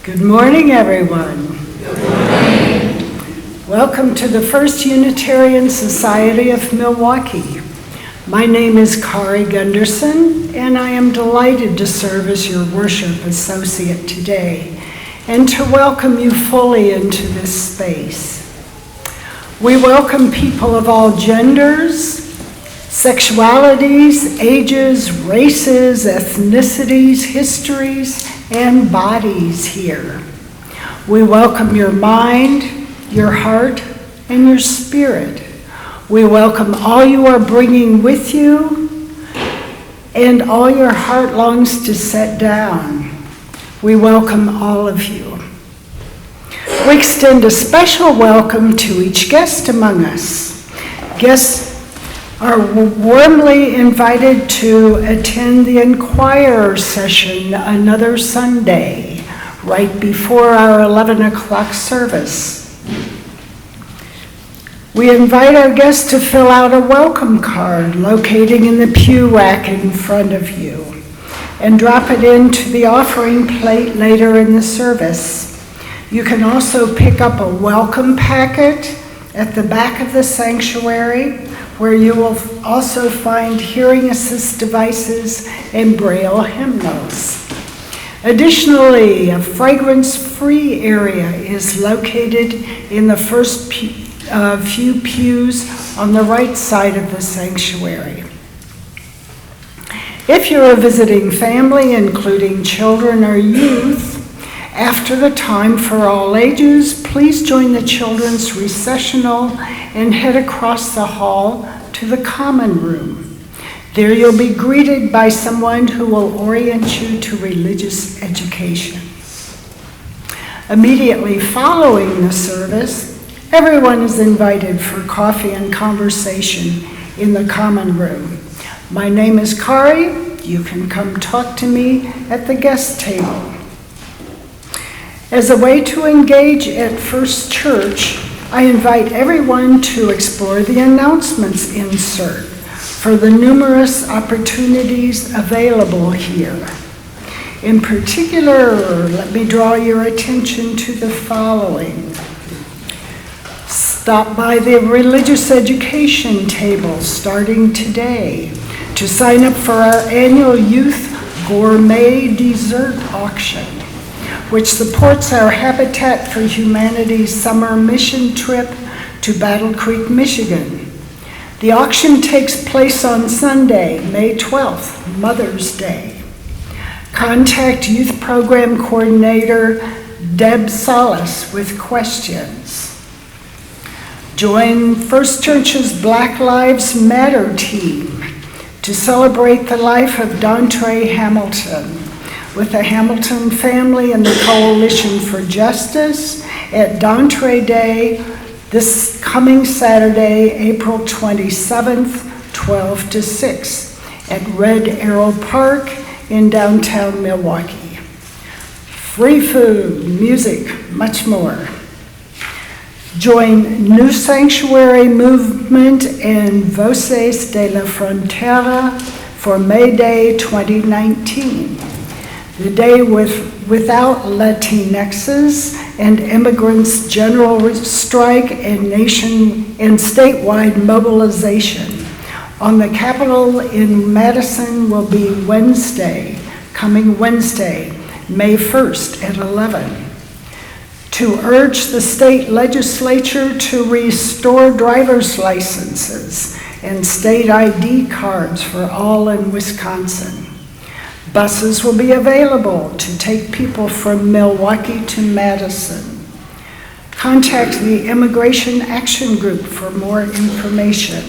Good morning, everyone. Good morning. Welcome to the First Unitarian Society of Milwaukee. My name is Kari Gunderson, and I am delighted to serve as your worship associate today and to welcome you fully into this space. We welcome people of all genders, sexualities, ages, races, ethnicities, histories, and bodies here. We welcome your mind, your heart, and your spirit. We welcome all you are bringing with you and all your heart longs to set down. We welcome all of you. We extend a special welcome to each guest among us. Guests are warmly invited to attend the Inquirer session another Sunday, right before our 11 o'clock service. We invite our guests to fill out a welcome card located in the pew rack in front of you and drop it into the offering plate later in the service. You can also pick up a welcome packet at the back of the sanctuary, where you will also find hearing assist devices and Braille hymnals. Additionally, a fragrance-free area is located in the first few pews on the right side of the sanctuary. If you're a visiting family, including children or youth, after the time for all ages, please join the children's recessional and head across the hall to the common room. There you'll be greeted by someone who will orient you to religious education. Immediately following the service, everyone is invited for coffee and conversation in the common room. My name is Kari. You can come talk to me at the guest table. As a way to engage at First Church, I invite everyone to explore the announcements insert for the numerous opportunities available here. In particular, let me draw your attention to the following. Stop by the religious education table starting today to sign up for our annual youth gourmet dessert auction, which supports our Habitat for Humanity summer mission trip to Battle Creek, Michigan. The auction takes place on Sunday, May 12th, Mother's Day. Contact Youth Program Coordinator Deb Salas with questions. Join First Church's Black Lives Matter team to celebrate the life of Dontre Hamilton with the Hamilton family and the Coalition for Justice at Dontre Day this coming Saturday, April 27th, 12 to 6 at Red Arrow Park in downtown Milwaukee. Free food, music, much more. Join New Sanctuary Movement and Voces de la Frontera for May Day 2019. The day without Latinxes and immigrants' general strike and statewide mobilization on the Capitol in Madison will be coming Wednesday, May 1st at 11. To urge the state legislature to restore driver's licenses and state ID cards for all in Wisconsin. Buses will be available to take people from Milwaukee to Madison. Contact the Immigration Action Group for more information.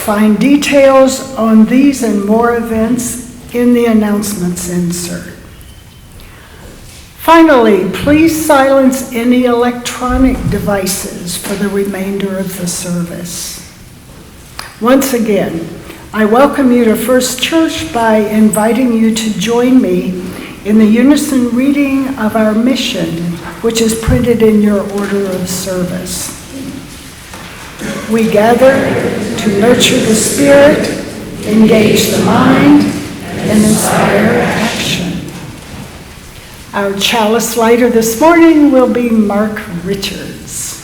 Find details on these and more events in the announcements insert. Finally, please silence any electronic devices for the remainder of the service. Once again, I welcome you to First Church by inviting you to join me in the unison reading of our mission, which is printed in your order of service. We gather to nurture the spirit, engage the mind, and inspire action. Our chalice lighter this morning will be Mark Richards.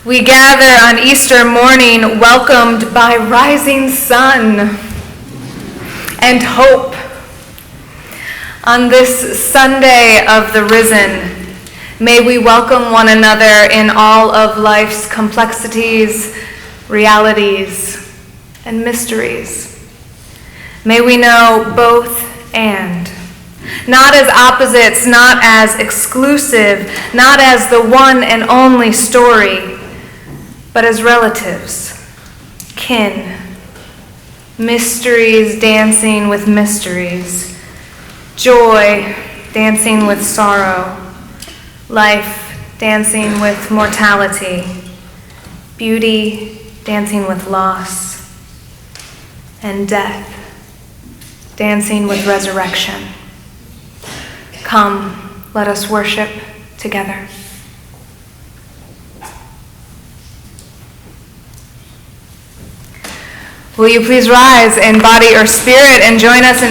We gather on Easter morning, welcomed by rising sun and hope. On this Sunday of the risen, may we welcome one another in all of life's complexities, realities, and mysteries. May we know both and. Not as opposites, not as exclusive, not as the one and only story, but as relatives, kin, mysteries dancing with mysteries, joy dancing with sorrow, life dancing with mortality, beauty dancing with loss, and death dancing with resurrection. Come, let us worship together. Will you please rise in body or spirit and join us in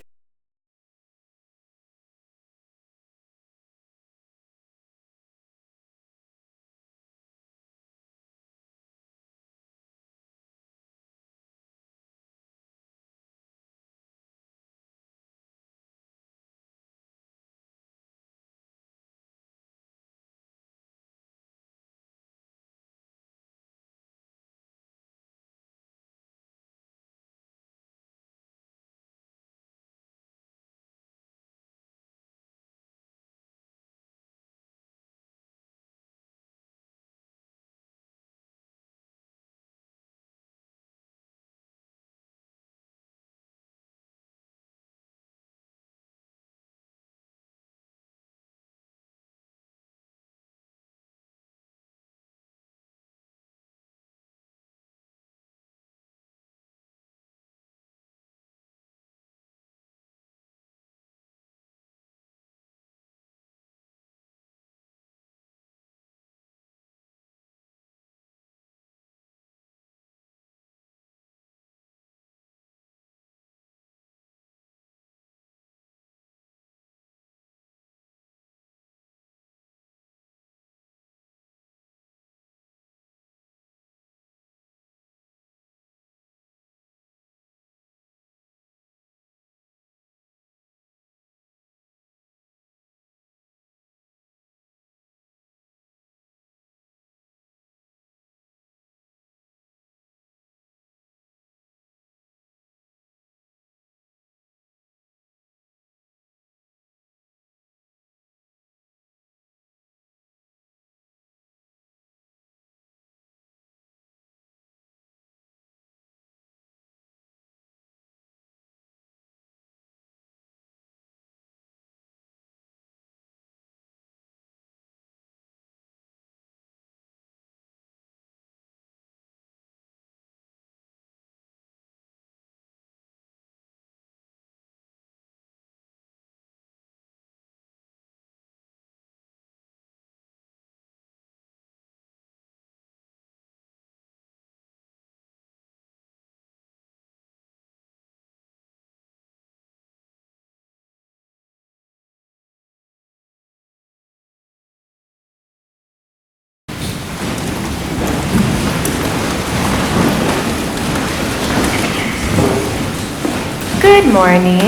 Good morning.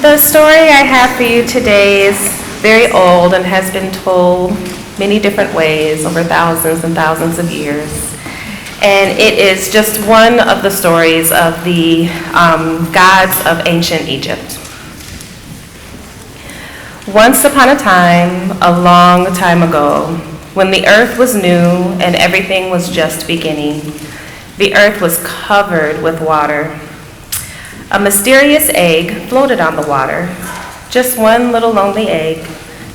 The story I have for you today is very old and has been told many different ways over thousands and thousands of years. And it is just one of the stories of the gods of ancient Egypt. Once upon a time, a long time ago, when the earth was new and everything was just beginning, the earth was covered with water. A mysterious egg floated on the water, just one little lonely egg,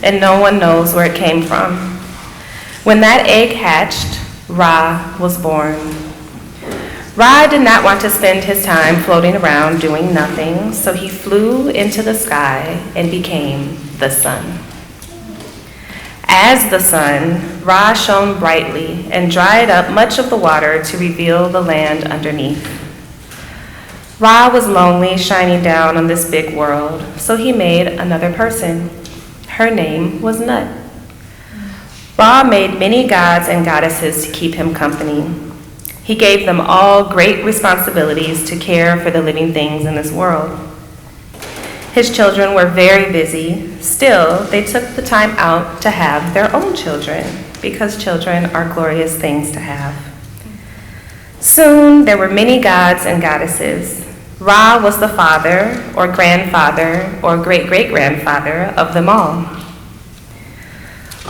and no one knows where it came from. When that egg hatched, Ra was born. Ra did not want to spend his time floating around doing nothing, so he flew into the sky and became the sun. As the sun, Ra shone brightly and dried up much of the water to reveal the land underneath. Ra was lonely shining down on this big world, so he made another person. Her name was Nut. Ra made many gods and goddesses to keep him company. He gave them all great responsibilities to care for the living things in this world. His children were very busy. Still, they took the time out to have their own children, because children are glorious things to have. Soon, there were many gods and goddesses. Ra was the father, or grandfather, or great-great-grandfather of them all.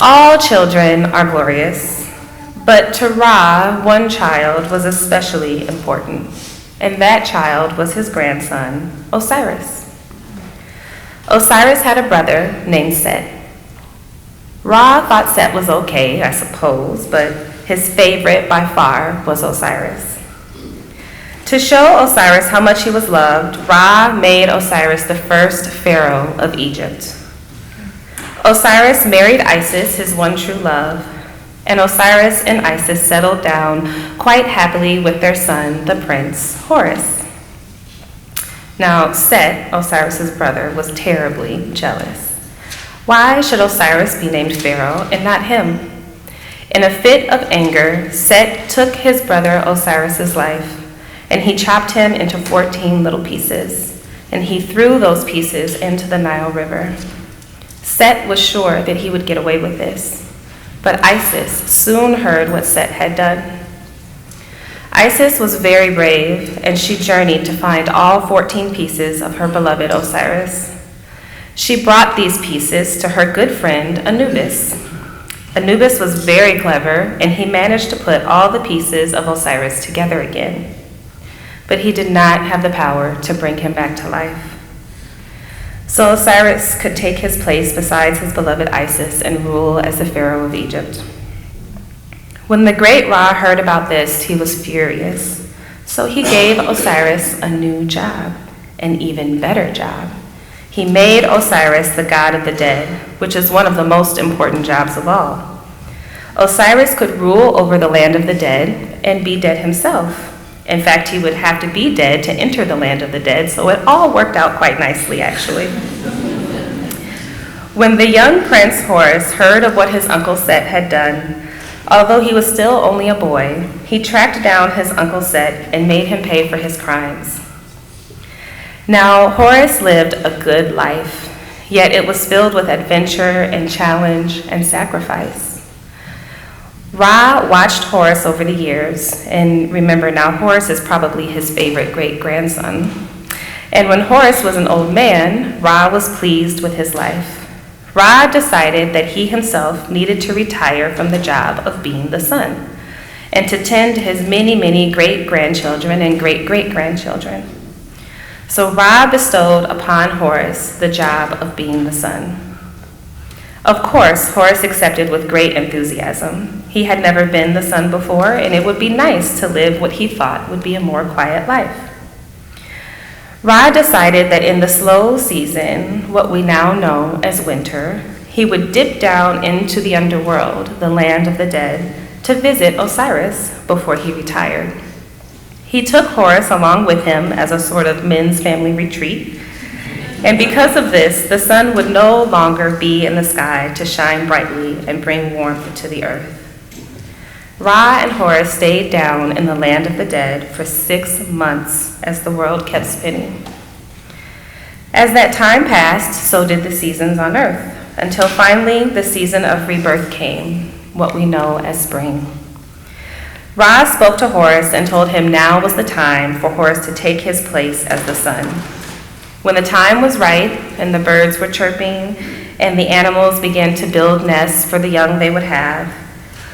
All children are glorious, but to Ra, one child was especially important, and that child was his grandson, Osiris. Osiris had a brother named Set. Ra thought Set was okay, I suppose, but his favorite by far was Osiris. To show Osiris how much he was loved, Ra made Osiris the first pharaoh of Egypt. Osiris married Isis, his one true love, and Osiris and Isis settled down quite happily with their son, the prince Horus. Now, Set, Osiris's brother, was terribly jealous. Why should Osiris be named Pharaoh and not him? In a fit of anger, Set took his brother Osiris's life, and he chopped him into 14 little pieces, and he threw those pieces into the Nile River. Set was sure that he would get away with this, but Isis soon heard what Set had done. Isis was very brave, and she journeyed to find all 14 pieces of her beloved Osiris. She brought these pieces to her good friend Anubis. Anubis was very clever, and he managed to put all the pieces of Osiris together again. But he did not have the power to bring him back to life. So Osiris could take his place beside his beloved Isis and rule as the Pharaoh of Egypt. When the great Ra heard about this, he was furious. So he gave Osiris a new job, an even better job. He made Osiris the god of the dead, which is one of the most important jobs of all. Osiris could rule over the land of the dead and be dead himself. In fact, he would have to be dead to enter the land of the dead, so it all worked out quite nicely, actually. When the young prince Horus heard of what his uncle Set had done, although he was still only a boy, he tracked down his uncle Set and made him pay for his crimes. Now, Horus lived a good life, yet it was filled with adventure and challenge and sacrifice. Ra watched Horus over the years, and remember now, Horus is probably his favorite great-grandson. And when Horus was an old man, Ra was pleased with his life. Ra decided that he himself needed to retire from the job of being the sun and to tend to his many, many great-grandchildren and great-great-grandchildren. So Ra bestowed upon Horus the job of being the sun. Of course, Horus accepted with great enthusiasm. He had never been the sun before, and it would be nice to live what he thought would be a more quiet life. Ra decided that in the slow season, what we now know as winter, he would dip down into the underworld, the land of the dead, to visit Osiris before he retired. He took Horus along with him as a sort of men's family retreat, and because of this, the sun would no longer be in the sky to shine brightly and bring warmth to the earth. Ra and Horus stayed down in the land of the dead for 6 months as the world kept spinning. As that time passed, so did the seasons on earth, until finally the season of rebirth came, what we know as spring. Ra spoke to Horus and told him now was the time for Horus to take his place as the sun. When the time was right and the birds were chirping and the animals began to build nests for the young they would have,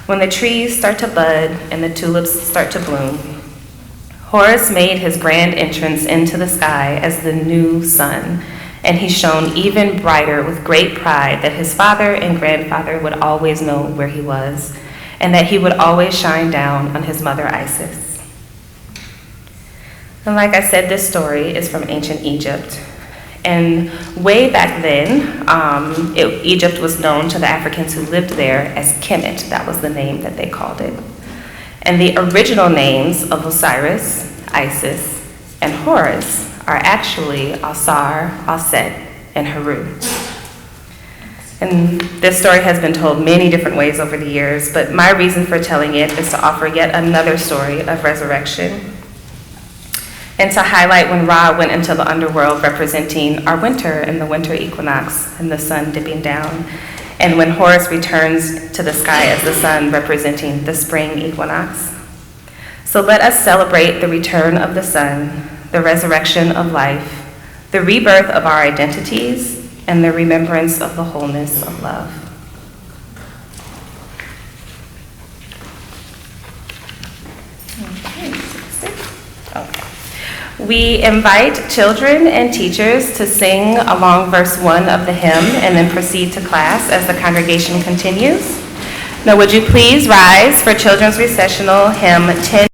when the trees start to bud and the tulips start to bloom, Horus made his grand entrance into the sky as the new sun, and he shone even brighter with great pride that his father and grandfather would always know where he was, and that he would always shine down on his mother Isis. And like I said, this story is from ancient Egypt. And way back then, Egypt was known to the Africans who lived there as Kemet. That was the name that they called it. And the original names of Osiris, Isis, and Horus are actually Asar, Aset, and Heru. And this story has been told many different ways over the years, but my reason for telling it is to offer yet another story of resurrection, and to highlight when Ra went into the underworld representing our winter and the winter equinox and the sun dipping down, and when Horus returns to the sky as the sun representing the spring equinox. So let us celebrate the return of the sun, the resurrection of life, the rebirth of our identities, and the remembrance of the wholeness of love. Okay. We invite children and teachers to sing along verse 1 of the hymn and then proceed to class as the congregation continues. Now, would you please rise for children's recessional hymn 10.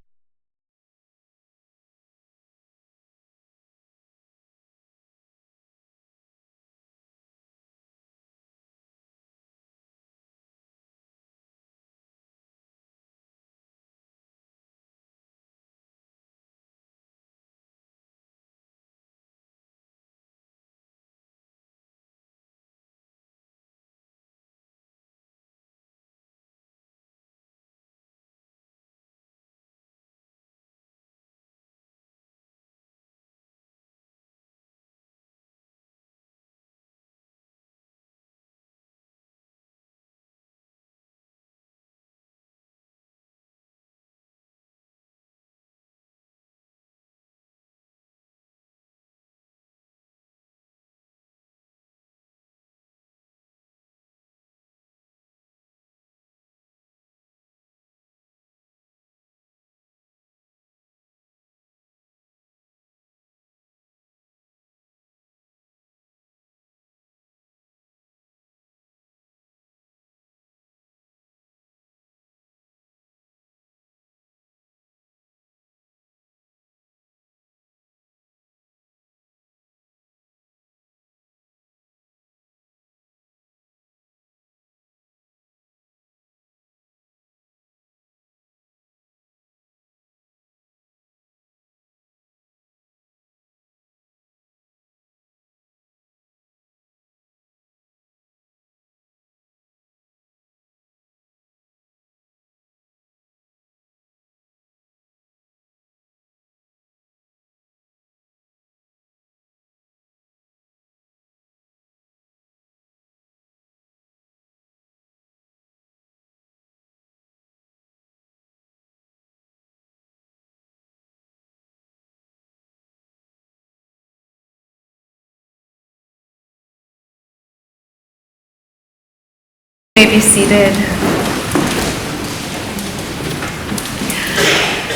You may be seated.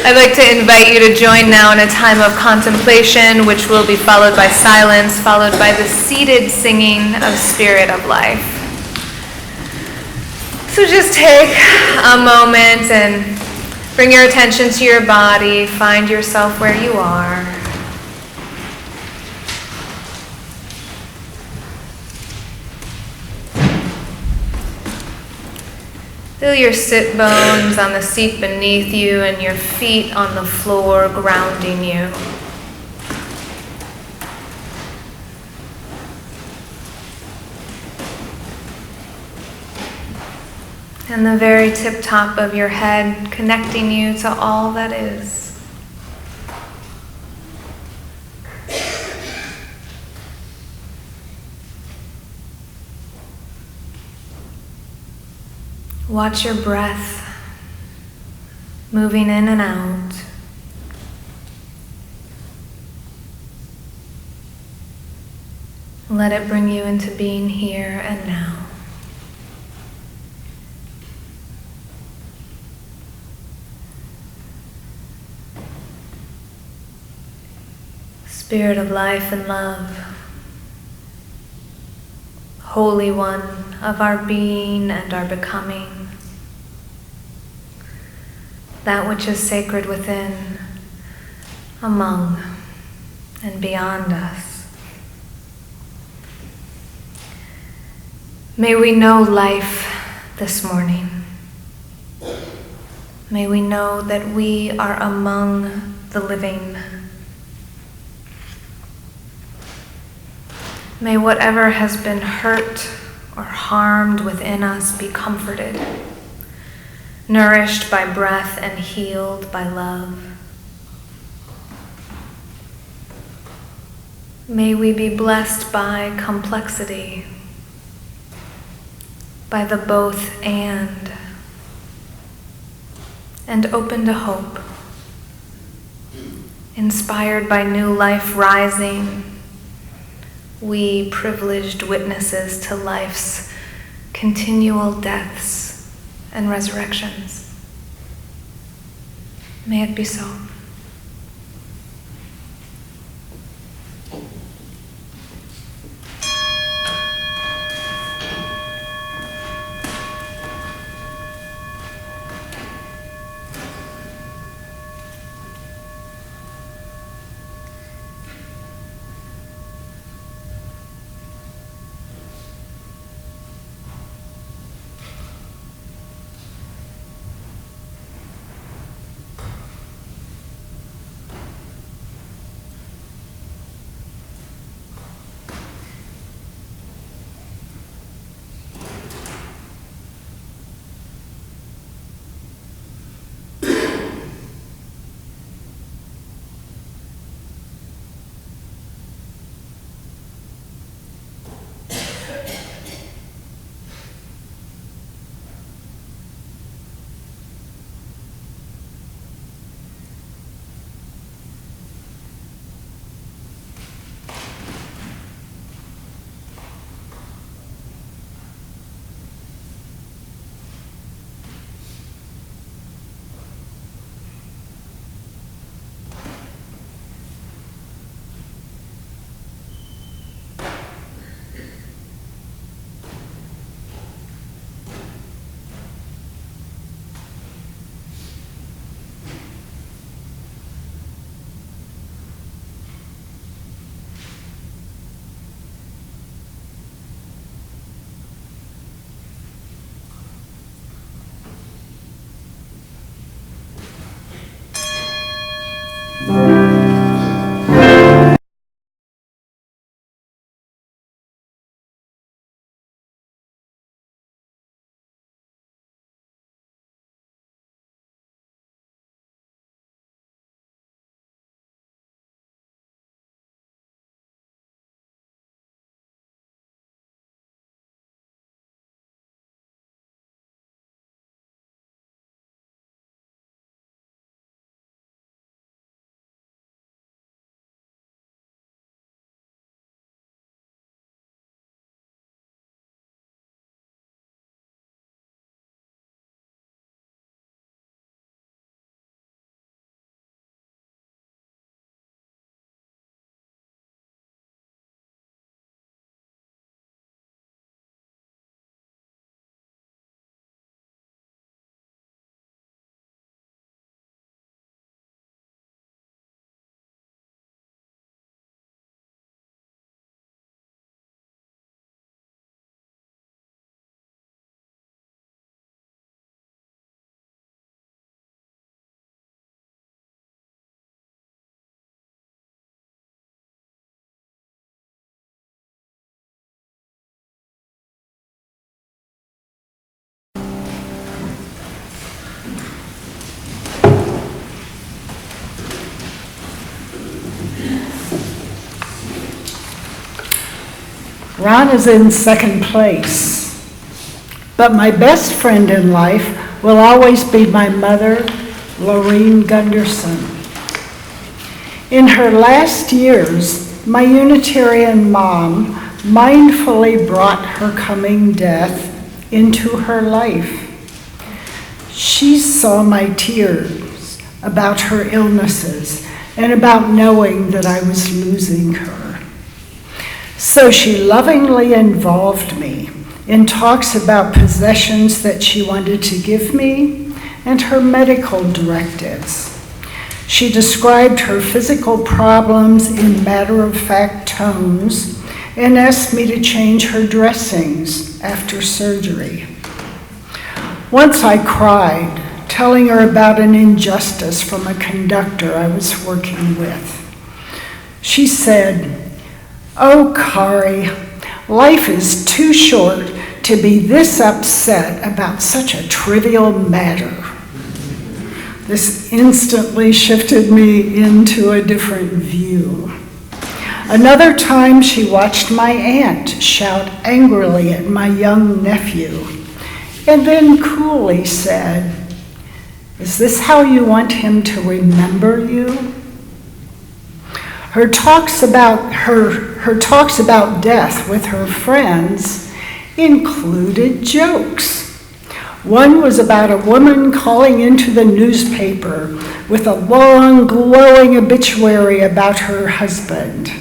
I'd like to invite you to join now in a time of contemplation, which will be followed by silence, followed by the seated singing of Spirit of Life. So just take a moment and bring your attention to your body. Find yourself where you are. Feel your sit bones on the seat beneath you and your feet on the floor grounding you. And the very tip top of your head connecting you to all that is. Watch your breath moving in and out. Let it bring you into being here and now. Spirit of life and love, Holy One of our being and our becoming, that which is sacred within, among, and beyond us. May we know life this morning. May we know that we are among the living. May whatever has been hurt or harmed within us be comforted, nourished by breath and healed by love. May we be blessed by complexity, by the both and open to hope, inspired by new life rising, we privileged witnesses to life's continual deaths and resurrections. May it be so. Ron is in second place, but my best friend in life will always be my mother, Lorene Gunderson. In her last years, my Unitarian mom mindfully brought her coming death into her life. She saw my tears about her illnesses and about knowing that I was losing her. So she lovingly involved me in talks about possessions that she wanted to give me and her medical directives. She described her physical problems in matter-of-fact tones and asked me to change her dressings after surgery. Once I cried, telling her about an injustice from a conductor I was working with. She said, "Oh, Kari, life is too short to be this upset about such a trivial matter." This instantly shifted me into a different view. Another time she watched my aunt shout angrily at my young nephew, and then coolly said, "Is this how you want him to remember you?" Her talks about death with her friends included jokes. One was about a woman calling into the newspaper with a long, glowing obituary about her husband.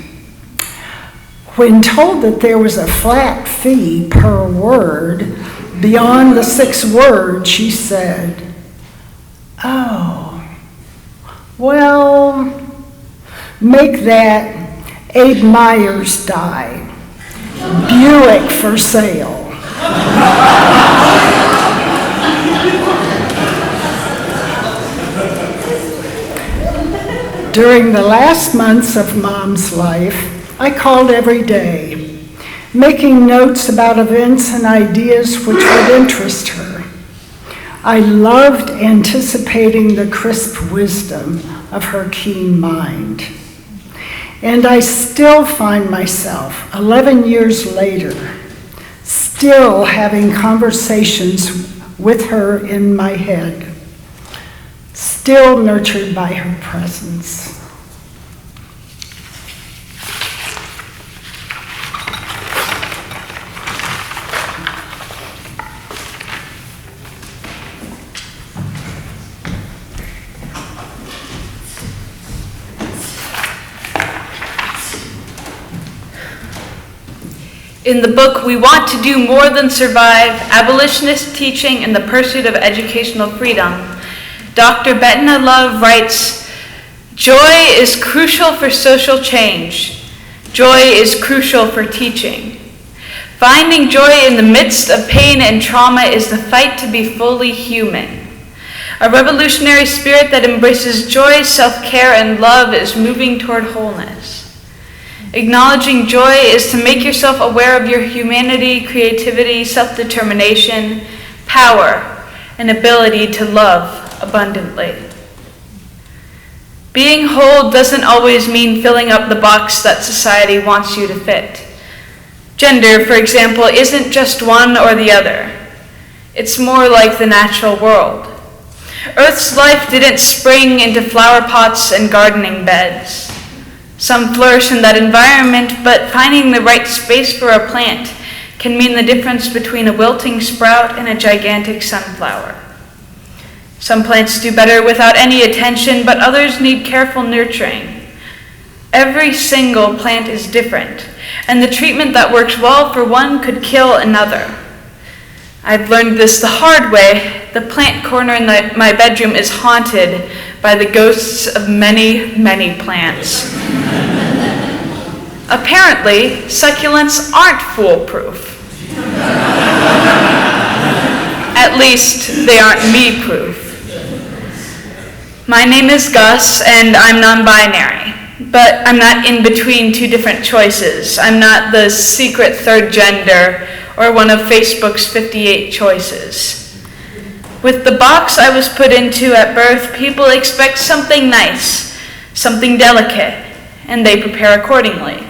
When told that there was a flat fee per word, beyond the 6 words, she said, "Oh, well, make that Abe Myers died. Buick for sale." During the last months of Mom's life, I called every day, making notes about events and ideas which would interest her. I loved anticipating the crisp wisdom of her keen mind. And I still find myself, 11 years later, still having conversations with her in my head, still nurtured by her presence. In the book, We Want to Do More Than Survive, Abolitionist Teaching and the Pursuit of Educational Freedom, Dr. Bettina Love writes, "Joy is crucial for social change. Joy is crucial for teaching. Finding joy in the midst of pain and trauma is the fight to be fully human. A revolutionary spirit that embraces joy, self-care, and love is moving toward wholeness. Acknowledging joy is to make yourself aware of your humanity, creativity, self-determination, power, and ability to love abundantly. Being whole doesn't always mean filling up the box that society wants you to fit. Gender, for example, isn't just one or the other. It's more like the natural world. Earth's life didn't spring into flower pots and gardening beds. Some flourish in that environment, but finding the right space for a plant can mean the difference between a wilting sprout and a gigantic sunflower. Some plants do better without any attention, but others need careful nurturing. Every single plant is different, and the treatment that works well for one could kill another. I've learned this the hard way. The plant corner in my bedroom is haunted by the ghosts of many, many plants. Apparently, succulents aren't foolproof. At least, they aren't me-proof. My name is Gus, and I'm non-binary. But I'm not in between two different choices. I'm not the secret third gender or one of Facebook's 58 choices. With the box I was put into at birth, people expect something nice, something delicate, and they prepare accordingly.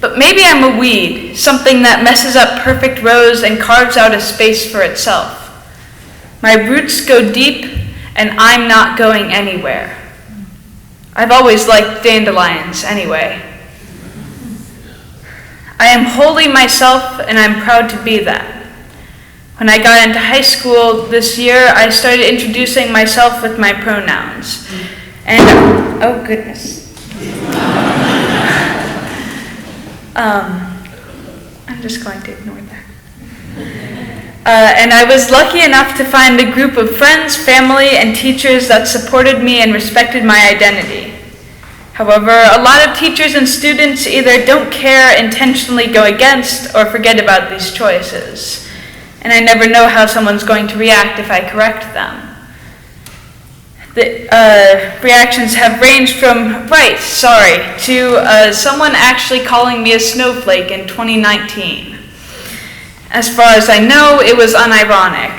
But maybe I'm a weed, something that messes up perfect rows and carves out a space for itself. My roots go deep, and I'm not going anywhere. I've always liked dandelions anyway. I am wholly myself, and I'm proud to be that. When I got into high school this year, I started introducing myself with my pronouns. And, oh goodness. I'm just going to ignore that. And I was lucky enough to find a group of friends, family, and teachers that supported me and respected my identity. However, a lot of teachers and students either don't care, intentionally go against, or forget about these choices. And I never know how someone's going to react if I correct them. The reactions have ranged from, right, sorry, to someone actually calling me a snowflake in 2019. As far as I know, it was unironic.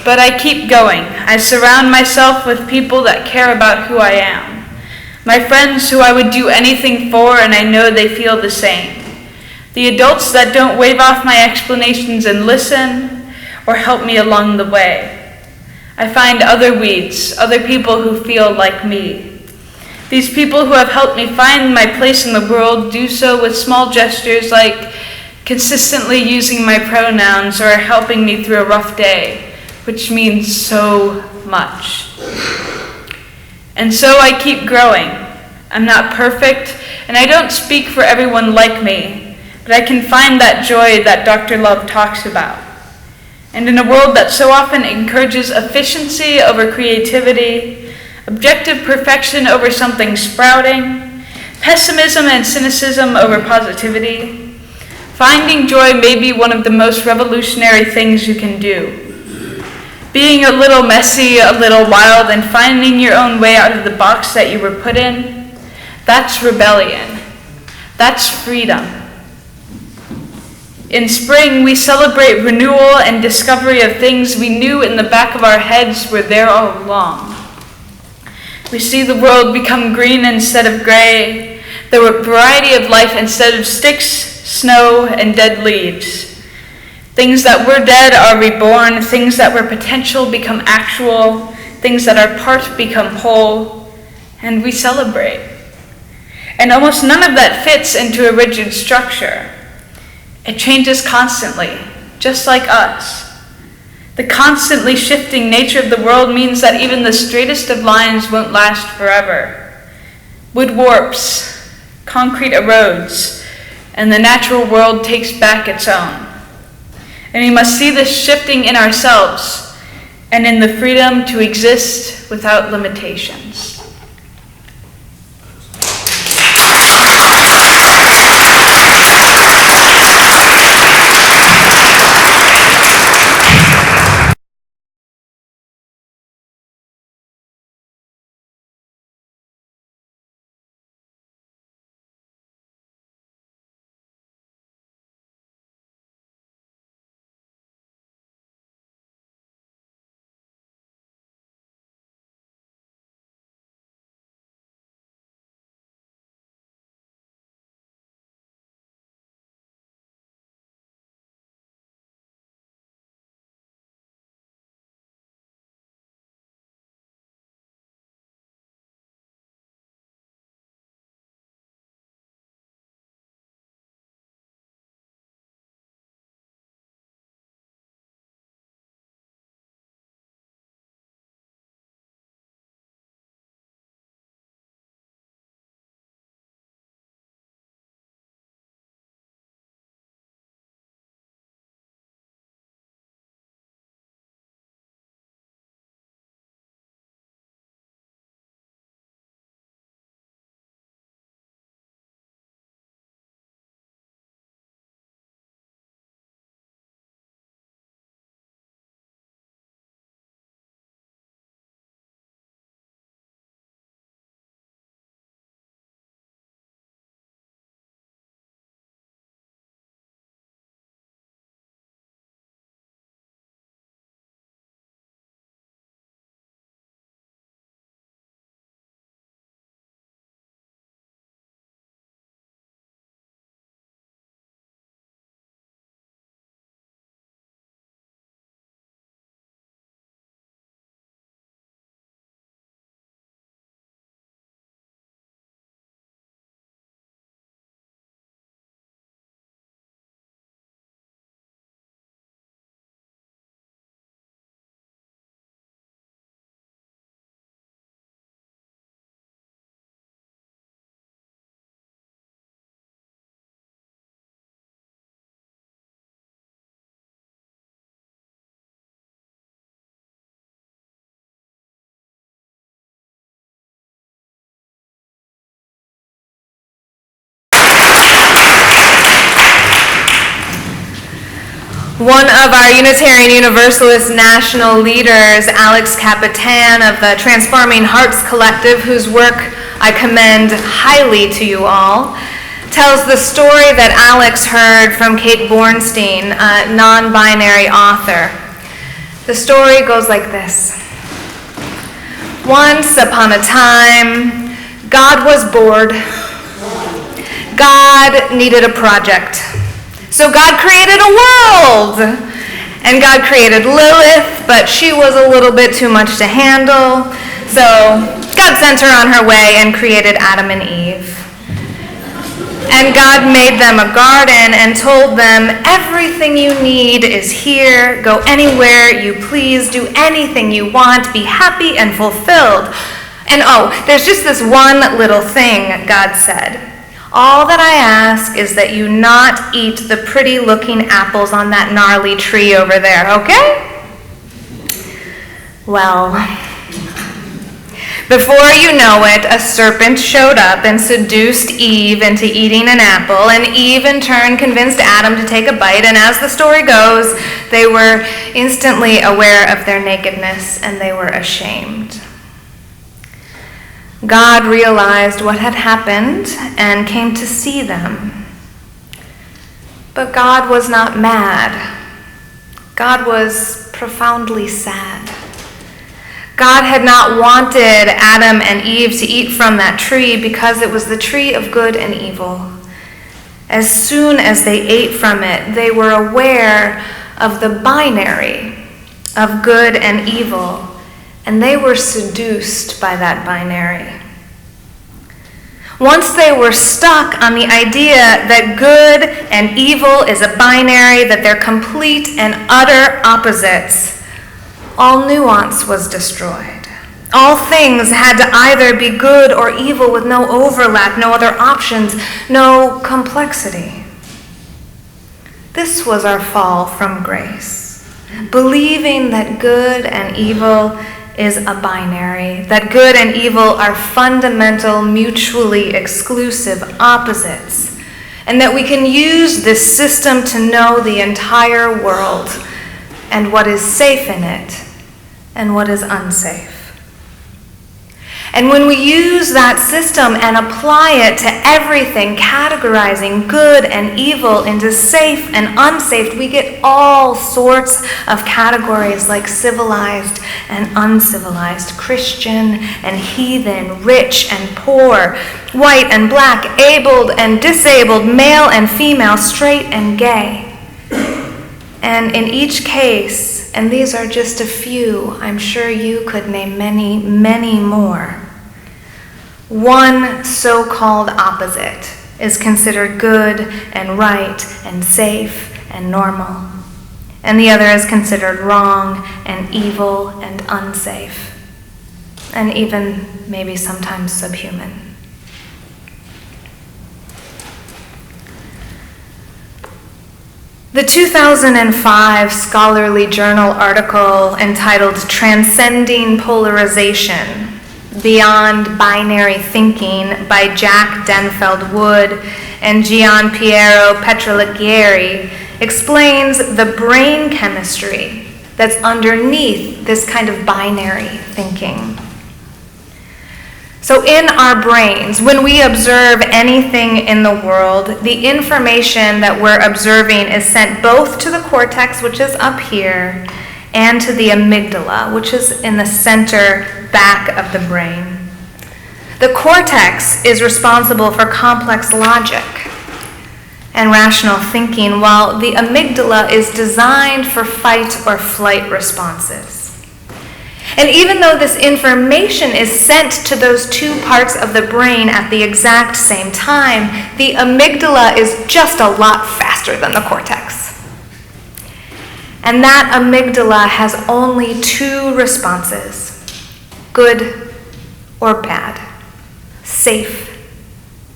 But I keep going. I surround myself with people that care about who I am. My friends who I would do anything for, and I know they feel the same. The adults that don't wave off my explanations and listen, or help me along the way. I find other weeds, other people who feel like me. These people who have helped me find my place in the world do so with small gestures like consistently using my pronouns or helping me through a rough day, which means so much. And so I keep growing. I'm not perfect, and I don't speak for everyone like me, but I can find that joy that Dr. Love talks about. And in a world that so often encourages efficiency over creativity, objective perfection over something sprouting, pessimism and cynicism over positivity, finding joy may be one of the most revolutionary things you can do. Being a little messy, a little wild, and finding your own way out of the box that you were put in, that's rebellion. That's freedom. In spring, we celebrate renewal and discovery of things we knew in the back of our heads were there all along. We see the world become green instead of gray, the variety of life instead of sticks, snow, and dead leaves. Things that were dead are reborn, things that were potential become actual, things that are part become whole, and we celebrate. And almost none of that fits into a rigid structure. It changes constantly, just like us. The constantly shifting nature of the world means that even the straightest of lines won't last forever. Wood warps, concrete erodes, and the natural world takes back its own. And we must see this shifting in ourselves and in the freedom to exist without limitations. One of our Unitarian Universalist national leaders, Alex Capitan of the Transforming Hearts Collective, whose work I commend highly to you all, tells the story that Alex heard from Kate Bornstein, a non-binary author. The story goes like this. Once upon a time, God was bored. God needed a project. So God created a world. And God created Lilith, but she was a little bit too much to handle. So God sent her on her way and created Adam and Eve. And God made them a garden and told them, everything you need is here. Go anywhere you please. Do anything you want. Be happy and fulfilled. And there's just this one little thing, God said. All that I ask is that you not eat the pretty looking apples on that gnarly tree over there, okay? Well, before you know it, a serpent showed up and seduced Eve into eating an apple, and Eve in turn convinced Adam to take a bite, and as the story goes, they were instantly aware of their nakedness and they were ashamed. God realized what had happened and came to see them. But God was not mad. God was profoundly sad. God had not wanted Adam and Eve to eat from that tree because it was the tree of good and evil. As soon as they ate from it, they were aware of the binary of good and evil. And they were seduced by that binary. Once they were stuck on the idea that good and evil is a binary, that they're complete and utter opposites, all nuance was destroyed. All things had to either be good or evil with no overlap, no other options, no complexity. This was our fall from grace, believing that good and evil is a binary, that good and evil are fundamental, mutually exclusive opposites, and that we can use this system to know the entire world and what is safe in it and what is unsafe. And when we use that system and apply it to everything, categorizing good and evil into safe and unsafe, we get all sorts of categories like civilized and uncivilized, Christian and heathen, rich and poor, white and black, abled and disabled, male and female, straight and gay. And in each case, and these are just a few, I'm sure you could name many, many more, one so-called opposite is considered good and right and safe and normal, and the other is considered wrong and evil and unsafe, and even maybe sometimes subhuman. The 2005 scholarly journal article entitled Transcending Polarization, Beyond Binary Thinking by Jack Denfeld Wood and Gian Piero Petroligieri explains the brain chemistry that's underneath this kind of binary thinking. So in our brains, when we observe anything in the world, the information that we're observing is sent both to the cortex, which is up here, and to the amygdala, which is in the center back of the brain. The cortex is responsible for complex logic and rational thinking, while the amygdala is designed for fight or flight responses. And even though this information is sent to those two parts of the brain at the exact same time, the amygdala is just a lot faster than the cortex. And that amygdala has only two responses: good or bad, safe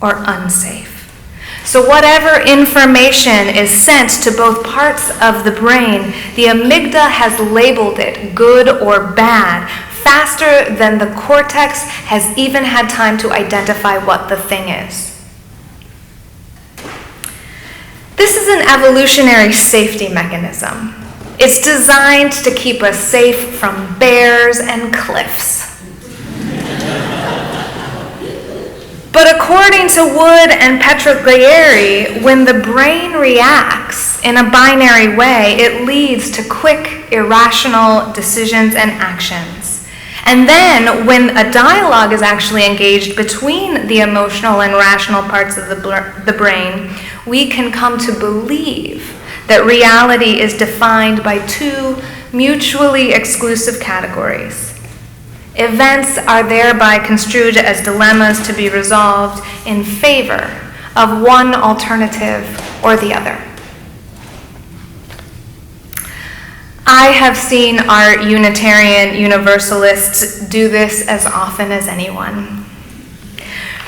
or unsafe. So whatever information is sent to both parts of the brain, the amygdala has labeled it good or bad faster than the cortex has even had time to identify what the thing is. This is an evolutionary safety mechanism. It's designed to keep us safe from bears and cliffs. But according to Wood and Petroglieri, when the brain reacts in a binary way, it leads to quick, irrational decisions and actions. And then, when a dialogue is actually engaged between the emotional and rational parts of the brain, we can come to believe that reality is defined by two mutually exclusive categories. Events are thereby construed as dilemmas to be resolved in favor of one alternative or the other. I have seen our Unitarian Universalists do this as often as anyone.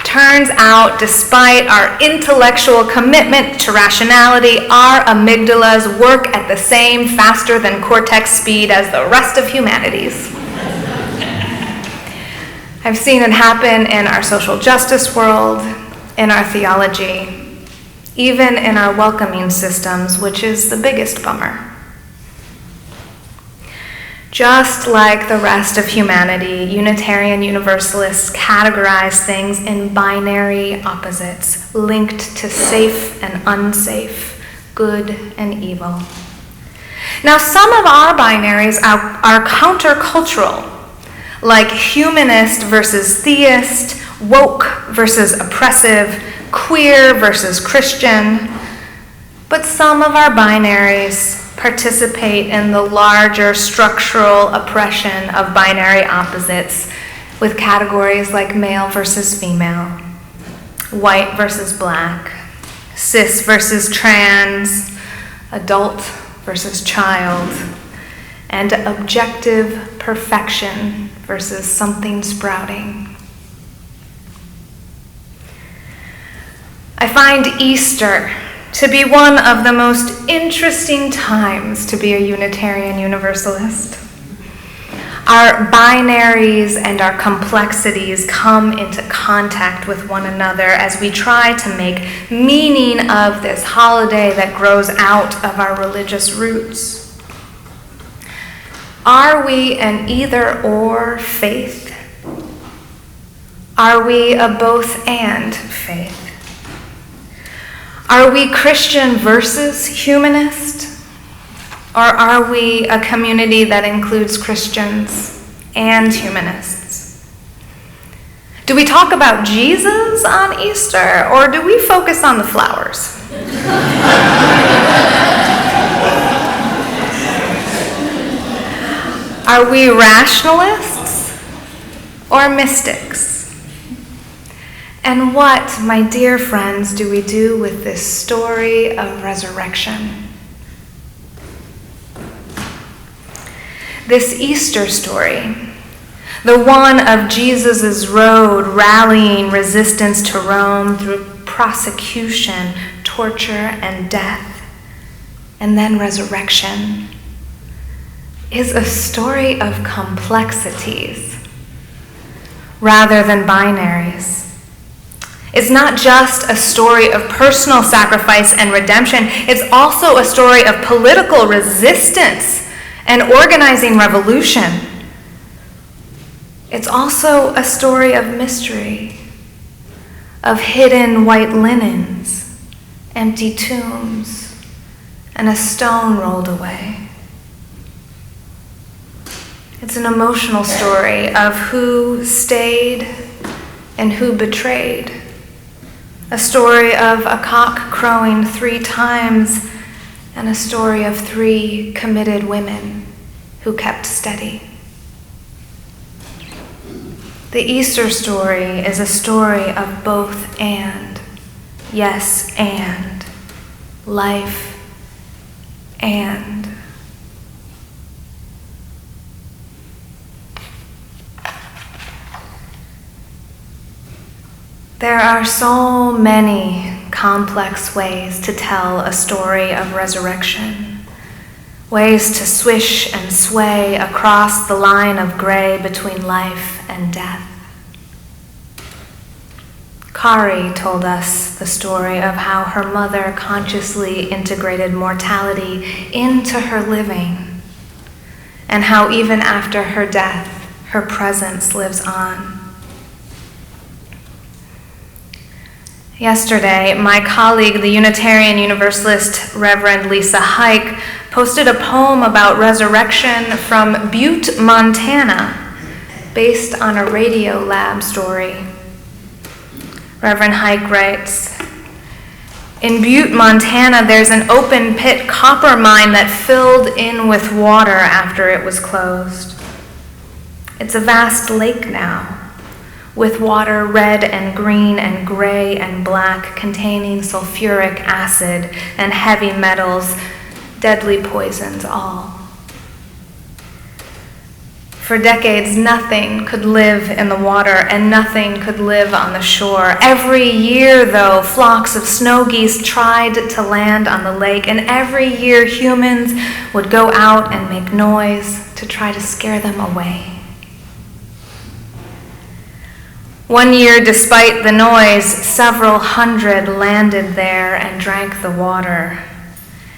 Turns out, despite our intellectual commitment to rationality, our amygdalas work at the same faster than cortex speed as the rest of humanity's. I've seen it happen in our social justice world, in our theology, even in our welcoming systems, which is the biggest bummer. Just like the rest of humanity, Unitarian Universalists categorize things in binary opposites, linked to safe and unsafe, good and evil. Now, some of our binaries are countercultural, like humanist versus theist, woke versus oppressive, queer versus Christian. But some of our binaries participate in the larger structural oppression of binary opposites with categories like male versus female, white versus black, cis versus trans, adult versus child, and objective perfection versus something sprouting. I find Easter to be one of the most interesting times to be a Unitarian Universalist. Our binaries and our complexities come into contact with one another as we try to make meaning of this holiday that grows out of our religious roots. Are we an either-or faith? Are we a both-and faith? Are we Christian versus humanist? Or are we a community that includes Christians and humanists? Do we talk about Jesus on Easter, or do we focus on the flowers? Are we rationalists or mystics? And what, my dear friends, do we do with this story of resurrection? This Easter story, the one of Jesus' road rallying resistance to Rome through prosecution, torture, and death, and then resurrection, is a story of complexities rather than binaries. It's not just a story of personal sacrifice and redemption, it's also a story of political resistance and organizing revolution. It's also a story of mystery, of hidden white linens, empty tombs, and a stone rolled away. It's an emotional story of who stayed and who betrayed. A story of a cock crowing 3 times and a story of 3 committed women who kept steady. The Easter story is a story of both and, yes and, life and. There are so many complex ways to tell a story of resurrection, ways to swish and sway across the line of gray between life and death. Kari told us the story of how her mother consciously integrated mortality into her living, and how even after her death, her presence lives on. Yesterday, my colleague, the Unitarian Universalist Reverend Lisa Hike, posted a poem about resurrection from Butte, Montana, based on a Radiolab story. Reverend Hike writes, "In Butte, Montana, there's an open pit copper mine that filled in with water after it was closed. It's a vast lake now, with water red and green and gray and black, containing sulfuric acid and heavy metals, deadly poisons all. For decades, nothing could live in the water and nothing could live on the shore. Every year, though, flocks of snow geese tried to land on the lake, and every year humans would go out and make noise to try to scare them away. One year, despite the noise, several hundred landed there and drank the water,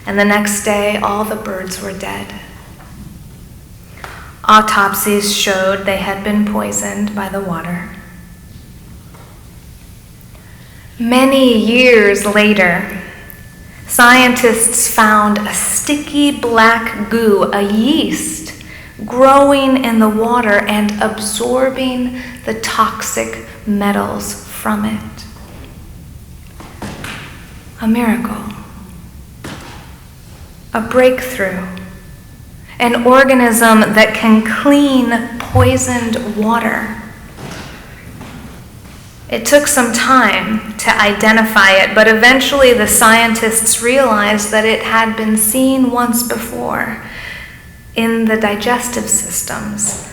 and the next day, all the birds were dead. Autopsies showed they had been poisoned by the water. Many years later, scientists found a sticky black goo, a yeast, growing in the water and absorbing the toxic metals from it. A miracle. A breakthrough. An organism that can clean poisoned water. It took some time to identify it, but eventually the scientists realized that it had been seen once before in the digestive systems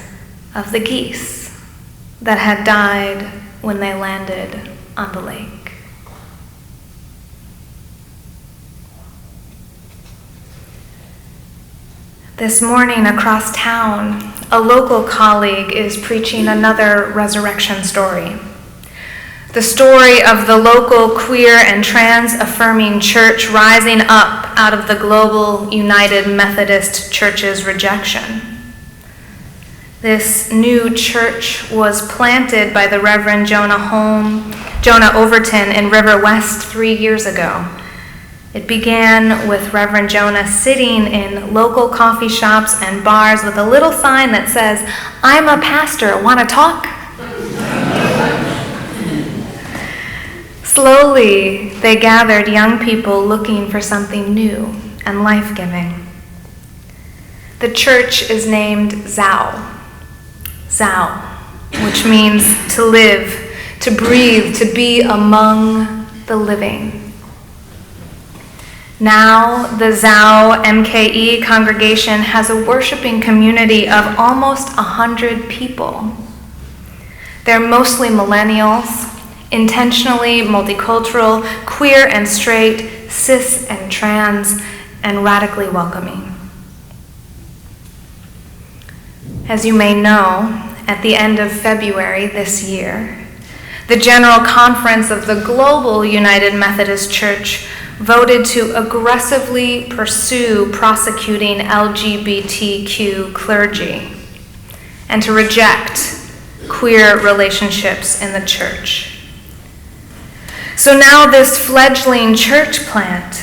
of the geese that had died when they landed on the lake. This morning across town, a local colleague is preaching another resurrection story. The story of the local queer and trans-affirming church rising up out of the global United Methodist Church's rejection. This new church was planted by the Reverend Jonah Overton in River West 3 years ago. It began with Reverend Jonah sitting in local coffee shops and bars with a little sign that says, "I'm a pastor, want to talk?" Slowly, they gathered young people looking for something new and life-giving. The church is named Zao, which means to live, to breathe, to be among the living. Now, the Zao MKE congregation has a worshiping community of almost 100 people. They're mostly millennials, intentionally multicultural, queer and straight, cis and trans, and radically welcoming. As you may know, at the end of February this year, the General Conference of the Global United Methodist Church voted to aggressively pursue prosecuting LGBTQ clergy and to reject queer relationships in the church. So now this fledgling church plant,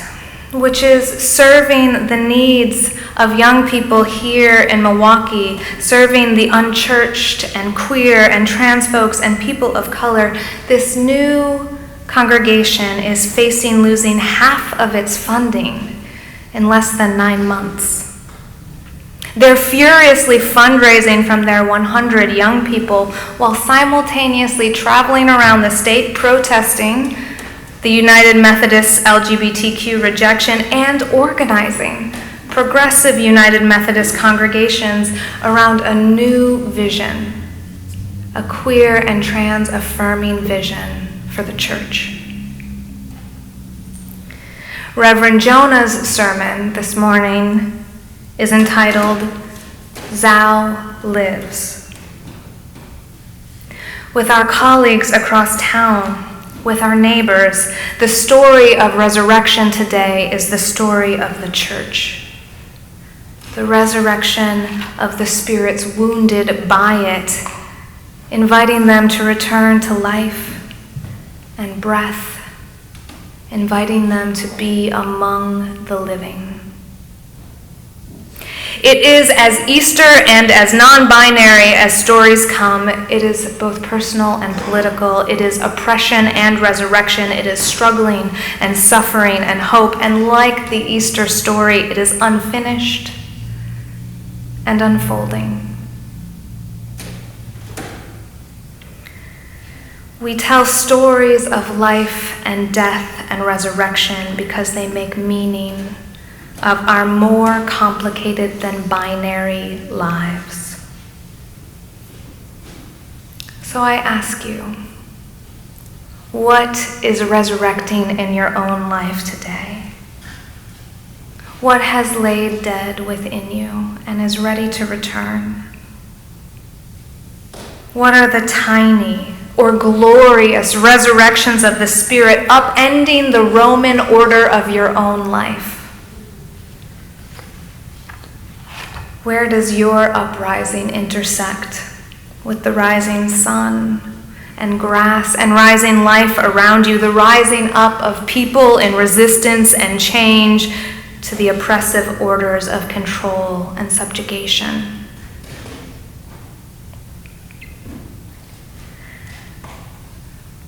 which is serving the needs of young people here in Milwaukee, serving the unchurched and queer and trans folks and people of color, this new congregation is facing losing half of its funding in less than 9 months. They're furiously fundraising from their 100 young people while simultaneously traveling around the state protesting the United Methodist LGBTQ rejection and organizing progressive United Methodist congregations around a new vision, a queer and trans affirming vision for the church. Reverend Jonah's sermon this morning is entitled, "Zao Lives." With our colleagues across town, with our neighbors. The story of resurrection today is the story of the church. The resurrection of the spirits wounded by it, inviting them to return to life and breath, inviting them to be among the living. It is as Easter and as non-binary as stories come. It is both personal and political. It is oppression and resurrection. It is struggling and suffering and hope. And like the Easter story, it is unfinished and unfolding. We tell stories of life and death and resurrection because they make meaning of our more complicated than binary lives. So I ask you, what is resurrecting in your own life today? What has laid dead within you and is ready to return? What are the tiny or glorious resurrections of the Spirit upending the Roman order of your own life? Where does your uprising intersect with the rising sun and grass and rising life around you, the rising up of people in resistance and change to the oppressive orders of control and subjugation?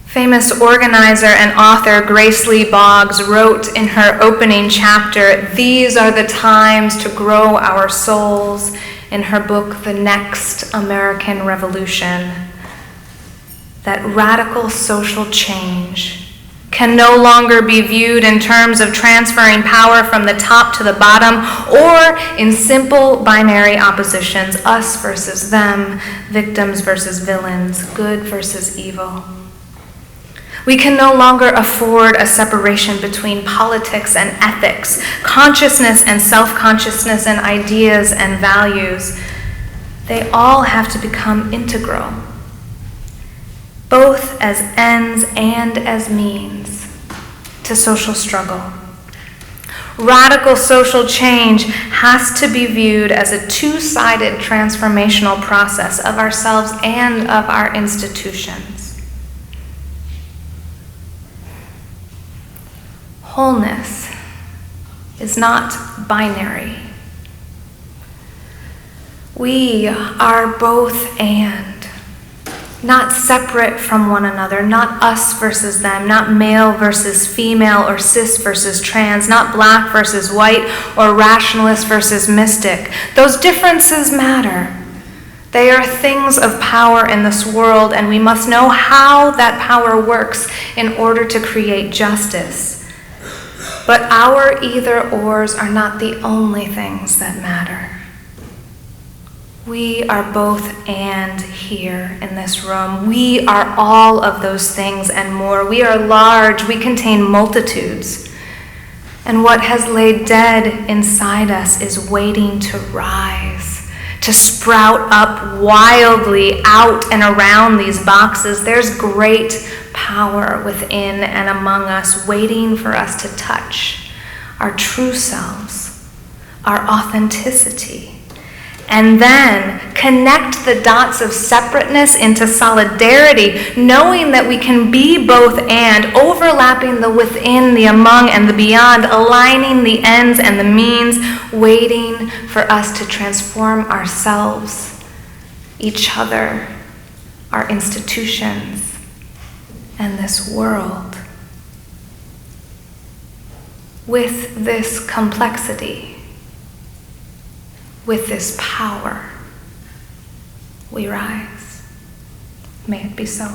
Famous organizer and author Grace Lee Boggs wrote in her opening chapter, "These are the times to grow our souls," in her book, The Next American Revolution, that radical social change can no longer be viewed in terms of transferring power from the top to the bottom or in simple binary oppositions, us versus them, victims versus villains, good versus evil. We can no longer afford a separation between politics and ethics, consciousness and self-consciousness, and ideas and values. They all have to become integral, both as ends and as means to social struggle. Radical social change has to be viewed as a two-sided transformational process of ourselves and of our institutions. Wholeness is not binary. We are both and, not separate from one another, not us versus them, not male versus female or cis versus trans, not black versus white or rationalist versus mystic. Those differences matter. They are things of power in this world, and we must know how that power works in order to create justice. But our either-ors are not the only things that matter. We are both and here in this room. We are all of those things and more. We are large. We contain multitudes. And what has laid dead inside us is waiting to rise, to sprout up wildly out and around these boxes. There's great power within and among us, waiting for us to touch our true selves, our authenticity, and then connect the dots of separateness into solidarity, knowing that we can be both and, overlapping the within, the among, and the beyond, aligning the ends and the means, waiting for us to transform ourselves, each other, our institutions, and this world. With this complexity, with this power, we rise. May it be so.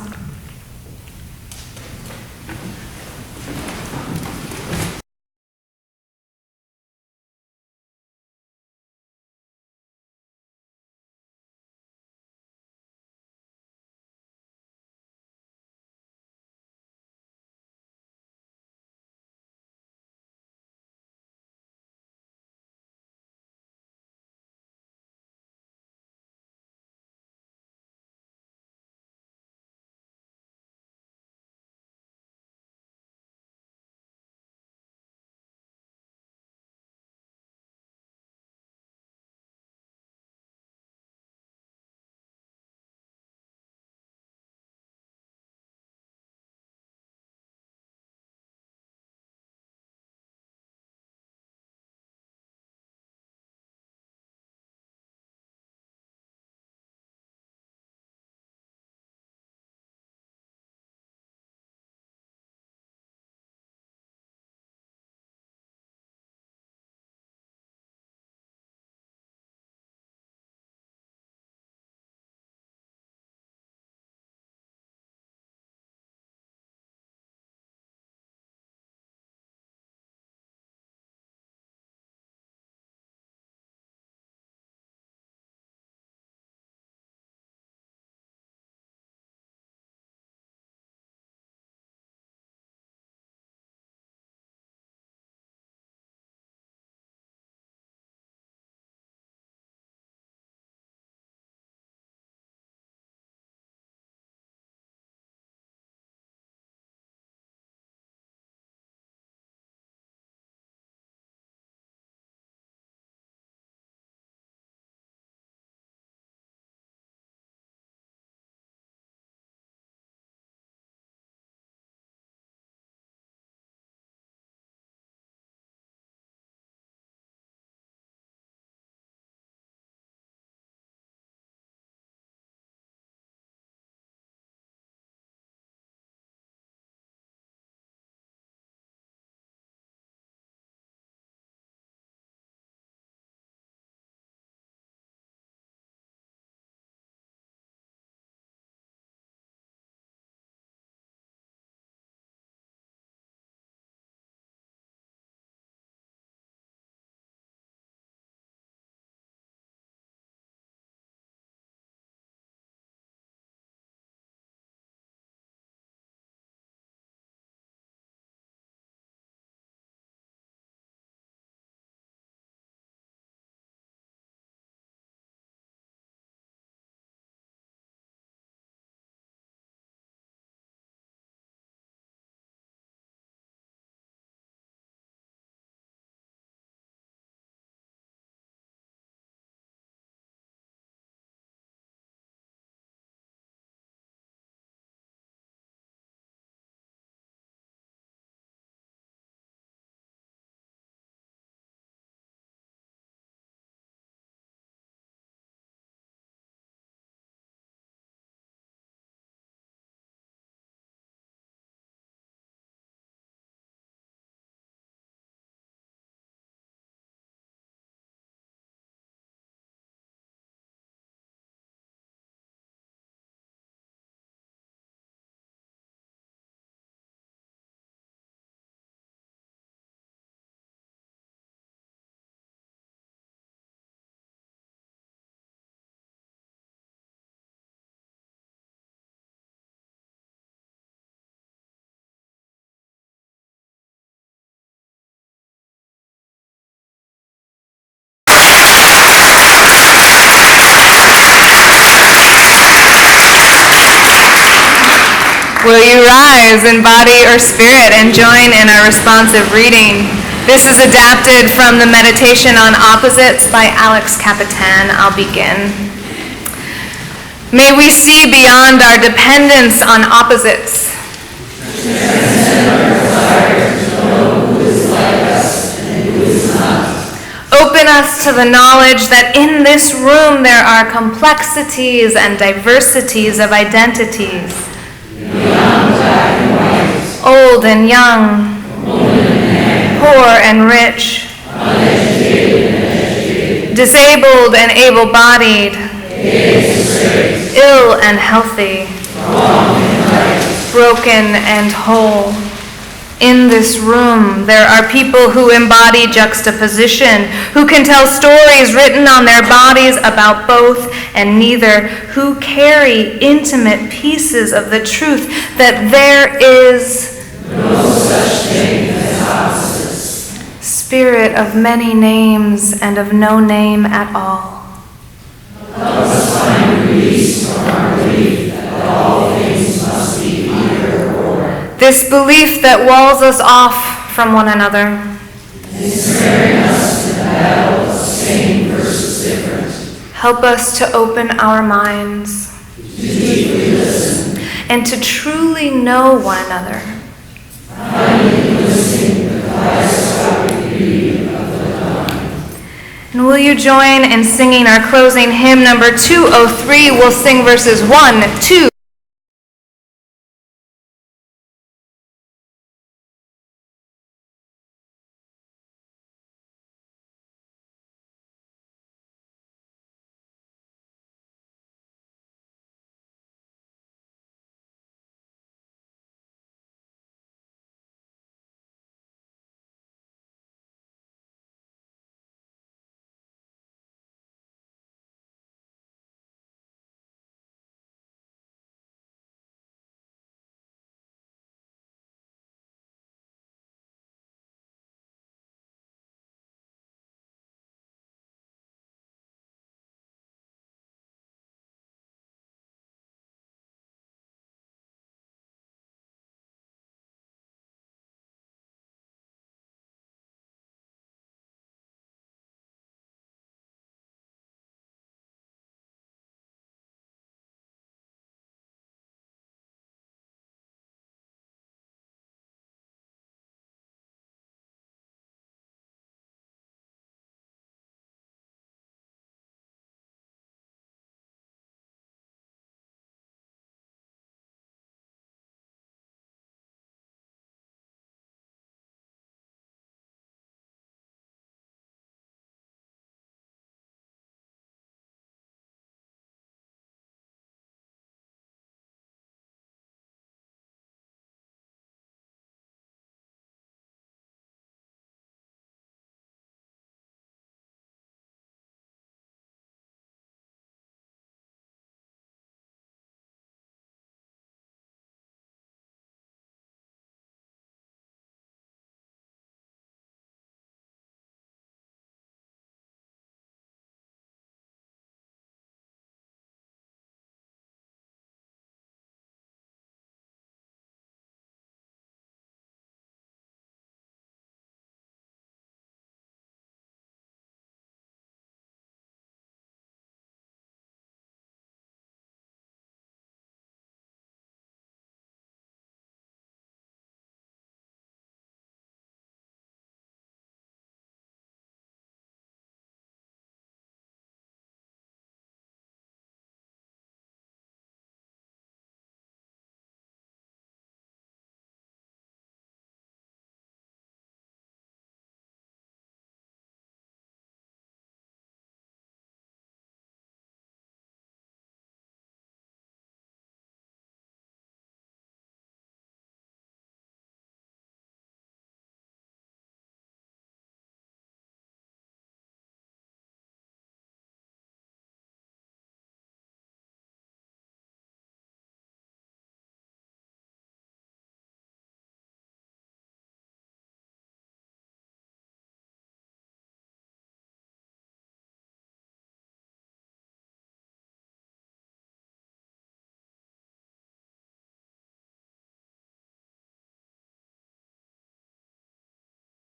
Will you rise in body or spirit and join in our responsive reading? This is adapted from the Meditation on Opposites by Alex Capitan. I'll begin. May we see beyond our dependence on opposites. Open us to the knowledge that in this room there are complexities and diversities of identities. Old and young, poor and rich, disabled and able-bodied, ill and healthy, broken and whole. In this room, there are people who embody juxtaposition, who can tell stories written on their bodies about both and neither, who carry intimate pieces of the truth that there is no such thing as opposites. Spirit of many names and of no name at all. Help us find release from our belief that all things must be either or. This belief that walls us off from one another. Ensnaring us to the battle of same versus different. Help us to open our minds. To deeply listen. And to truly know one another. Finding listening the highest degree of the divine. And will you join in singing our closing hymn number 203? We'll sing verses 1, 2.